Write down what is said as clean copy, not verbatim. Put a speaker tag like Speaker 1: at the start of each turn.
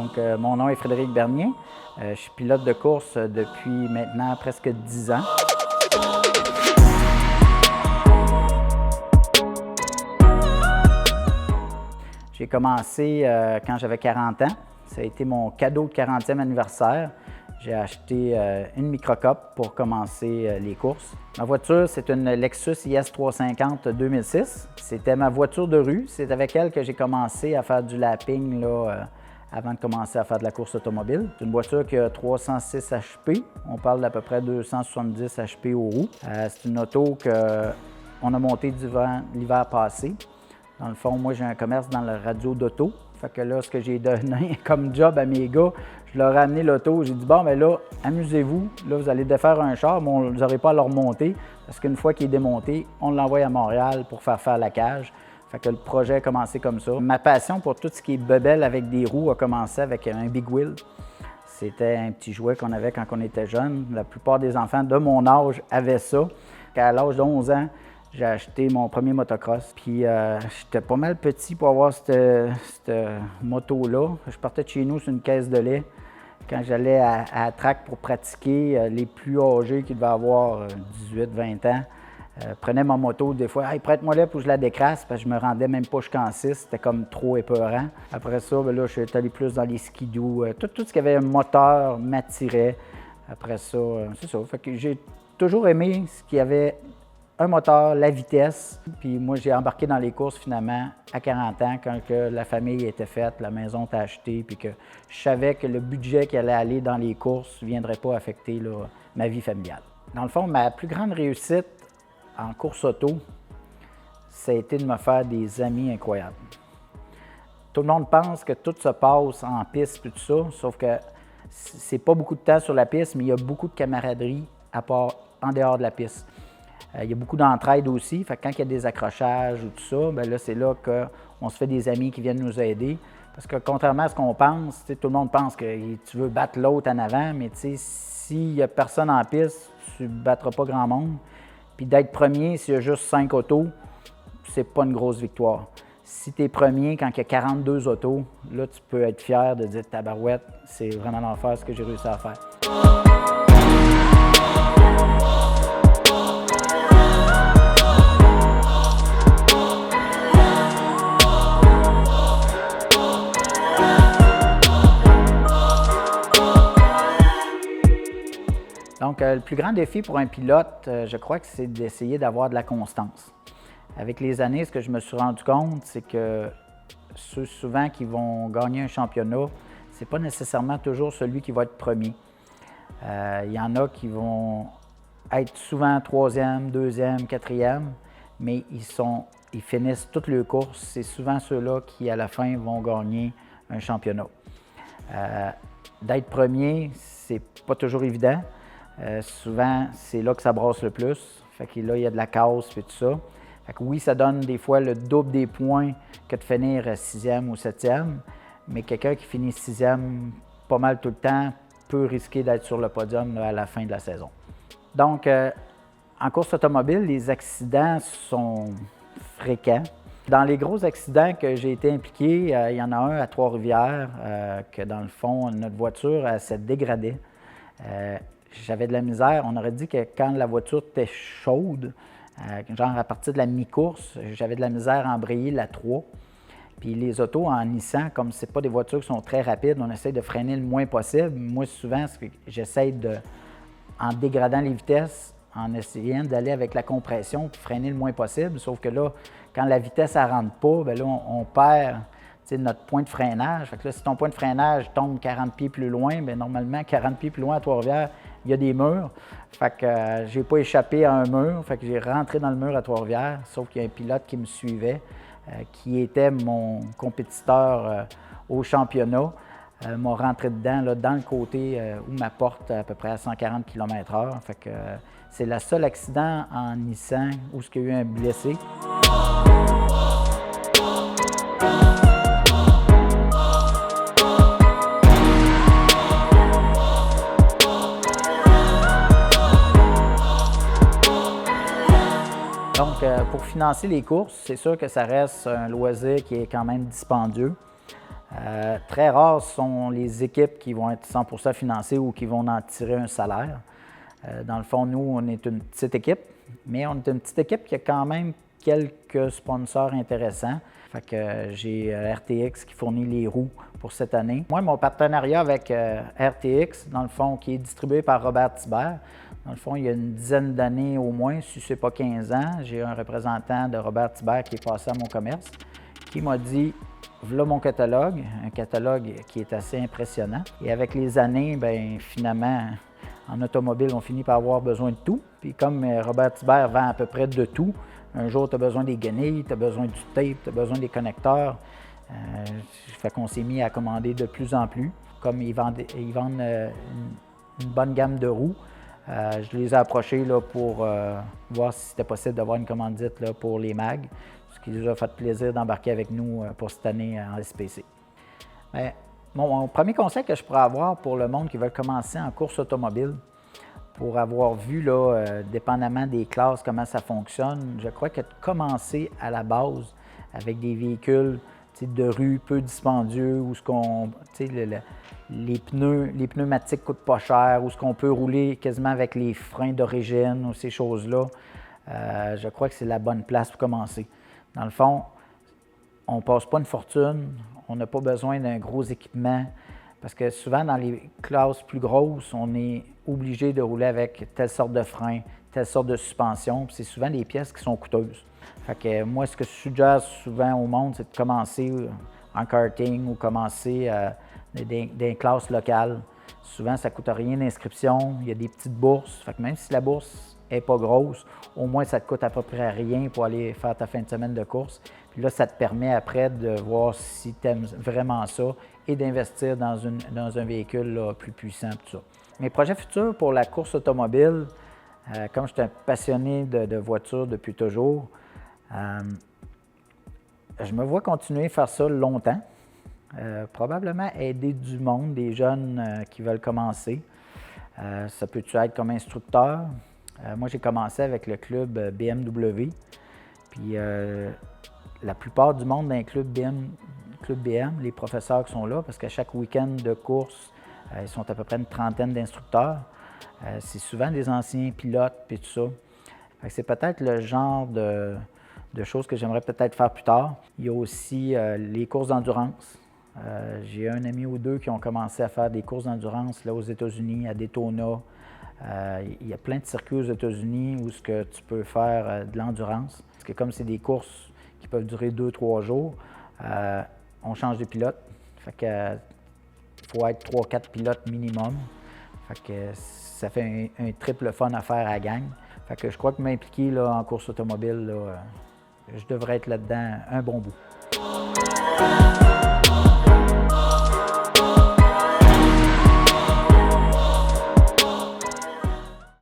Speaker 1: Donc, mon nom est Frédéric Bernier. Je suis pilote de course depuis maintenant presque 10 ans. J'ai commencé quand j'avais 40 ans. Ça a été mon cadeau de 40e anniversaire. J'ai acheté une microcup pour commencer les courses. Ma voiture, c'est une Lexus IS 350 2006. C'était ma voiture de rue. C'est avec elle que j'ai commencé à faire du lapping avant de commencer à faire de la course automobile. C'est une voiture qui a 306 HP. On parle d'à peu près 270 HP aux roues. C'est une auto qu'on a montée durant l'hiver passé. Dans le fond, moi, j'ai un commerce dans le radio d'auto. Fait que là, ce que j'ai donné comme job à mes gars, je leur ai amené l'auto. J'ai dit, bon, mais là, amusez-vous. Là, vous allez défaire un char, mais vous n'aurez pas à le remonter. Parce qu'une fois qu'il est démonté, on l'envoie à Montréal pour faire la cage. Fait que le projet a commencé comme ça. Ma passion pour tout ce qui est bebelle avec des roues a commencé avec un Big Wheel. C'était un petit jouet qu'on avait quand on était jeune. La plupart des enfants de mon âge avaient ça. À l'âge de 11 ans, j'ai acheté mon premier motocross. Puis j'étais pas mal petit pour avoir cette moto-là. Je partais de chez nous sur une caisse de lait. Quand j'allais à la track pour pratiquer, les plus âgés qui devaient avoir 18-20 ans, prenaient ma moto des fois. « Hey, prête-moi-la pour que je la décrasse » parce que je me rendais même pas jusqu'en 6. C'était comme trop épeurant. Après ça, là, je suis allé plus dans les skidoo. Tout ce qui avait un moteur m'attirait. Après ça, c'est ça. Fait que j'ai toujours aimé ce qui avait un moteur, la vitesse. Puis moi, j'ai embarqué dans les courses finalement à 40 ans quand que la famille était faite, la maison était achetée, puis que je savais que le budget qui allait aller dans les courses ne viendrait pas affecter ma vie familiale. Dans le fond, ma plus grande réussite en course auto, ça a été de me faire des amis incroyables. Tout le monde pense que tout se passe en piste et tout ça, sauf que c'est pas beaucoup de temps sur la piste, mais il y a beaucoup de camaraderie à part en dehors de la piste. Il y a beaucoup d'entraide aussi, fait que quand il y a des accrochages ou tout ça, bien là, c'est là qu'on se fait des amis qui viennent nous aider. Parce que contrairement à ce qu'on pense, tout le monde pense que tu veux battre l'autre en avant, mais s'il n'y a personne en piste, tu ne battras pas grand monde. Puis d'être premier, s'il y a juste 5 autos, c'est pas une grosse victoire. Si tu es premier quand il y a 42 autos, là, tu peux être fier de dire « tabarouette, c'est vraiment l'enfer ce que j'ai réussi à faire ». Donc, le plus grand défi pour un pilote, je crois que c'est d'essayer d'avoir de la constance. Avec les années, ce que je me suis rendu compte, c'est que ceux souvent qui vont gagner un championnat, ce n'est pas nécessairement toujours celui qui va être premier. Il y en a qui vont être souvent troisième, deuxième, quatrième, mais ils finissent toutes leurs courses. C'est souvent ceux-là qui, à la fin, vont gagner un championnat. D'être premier, c'est pas toujours évident. Souvent, c'est là que ça brasse le plus. Fait que là, il y a de la casse et tout ça. Fait que oui, ça donne des fois le double des points que de finir 6e ou 7e, mais quelqu'un qui finit 6e pas mal tout le temps peut risquer d'être sur le podium à la fin de la saison. Donc, en course automobile, les accidents sont fréquents. Dans les gros accidents que j'ai été impliqué, il y en a un à Trois-Rivières, que dans le fond, notre voiture s'est dégradée. J'avais de la misère. On aurait dit que quand la voiture était chaude, genre à partir de la mi-course, j'avais de la misère à embrayer la 3. Puis les autos en Nissan, comme ce pas des voitures qui sont très rapides, on essaie de freiner le moins possible. Moi, souvent, j'essaie en dégradant les vitesses, en essayant d'aller avec la compression pour freiner le moins possible. Sauf que là, quand la vitesse ne rentre pas, bien là, on perd notre point de freinage. Fait que là, si ton point de freinage tombe 40 pieds plus loin, bien normalement, 40 pieds plus loin à Trois-Rivières, il y a des murs. Fait que j'ai pas échappé à un mur. Fait que j'ai rentré dans le mur à Trois-Rivières, sauf qu'il y a un pilote qui me suivait, qui était mon compétiteur au championnat. M'a rentré dedans, là, dans le côté où ma porte à peu près à 140 km/h. Fait que c'est le seul accident en Nissan où il y a eu un blessé. Donc, pour financer les courses, c'est sûr que ça reste un loisir qui est quand même dispendieux. Très rares sont les équipes qui vont être 100% financées ou qui vont en tirer un salaire. Dans le fond, nous, on est une petite équipe, mais on est une petite équipe qui a quand même quelques sponsors intéressants. Fait que j'ai RTX qui fournit les roues pour cette année. Moi, mon partenariat avec RTX, dans le fond, qui est distribué par Robert Thibert, dans le fond, il y a une dizaine d'années au moins, si ce n'est pas 15 ans, j'ai un représentant de Robert Thibert qui est passé à mon commerce, qui m'a dit « Voilà mon catalogue », un catalogue qui est assez impressionnant. Et avec les années, bien, finalement, en automobile, on finit par avoir besoin de tout. Puis comme Robert Thibert vend à peu près de tout, un jour, tu as besoin des guenilles, tu as besoin du tape, tu as besoin des connecteurs. Fait qu'on s'est mis à commander de plus en plus. Comme ils vendent une bonne gamme de roues, je les ai approchés là, pour voir si c'était possible d'avoir une commandite là, pour les mags, ce qui nous a fait plaisir d'embarquer avec nous pour cette année en SPC. Bien, mon premier conseil que je pourrais avoir pour le monde qui veut commencer en course automobile, pour avoir vu, là, dépendamment des classes, comment ça fonctionne, je crois que de commencer à la base avec des véhicules de rue peu dispendieux, où les pneumatiques ne coûtent pas cher, où ce qu'on peut rouler quasiment avec les freins d'origine ou ces choses-là, je crois que c'est la bonne place pour commencer. Dans le fond, on ne passe pas une fortune, on n'a pas besoin d'un gros équipement, parce que souvent, dans les classes plus grosses, on est obligé de rouler avec telle sorte de frein, telle sorte de suspension, puis c'est souvent des pièces qui sont coûteuses. Fait que moi, ce que je suggère souvent au monde, c'est de commencer en karting ou commencer dans des classes locales. Souvent, ça ne coûte rien d'inscription, il y a des petites bourses. Fait que même si la bourse n'est pas grosse, au moins ça te coûte à peu près rien pour aller faire ta fin de semaine de course. Puis là, ça te permet après de voir si tu aimes vraiment ça et d'investir dans un véhicule là, plus puissant. Tout ça. Mes projets futurs pour la course automobile, comme je suis un passionné de voitures depuis toujours, je me vois continuer à faire ça longtemps. Probablement aider du monde, des jeunes qui veulent commencer. Ça peut être comme instructeur. Moi, j'ai commencé avec le club BMW. Puis la plupart du monde dans le club BM, les professeurs qui sont là, parce qu'à chaque week-end de course, ils sont à peu près une trentaine d'instructeurs. C'est souvent des anciens pilotes et tout ça. C'est peut-être le genre de choses que j'aimerais peut-être faire plus tard. Il y a aussi les courses d'endurance. J'ai un ami ou deux qui ont commencé à faire des courses d'endurance là, aux États-Unis, à Daytona. Il y a plein de circuits aux États-Unis où ce que tu peux faire de l'endurance. Parce que comme c'est des courses qui peuvent durer 2-3 jours, on change de pilote. Fait que faut être 3-4 pilotes minimum. Fait que ça fait un triple fun à faire à la gang. Fait que je crois que m'impliquer là, en course automobile, là, je devrais être là-dedans un bon bout.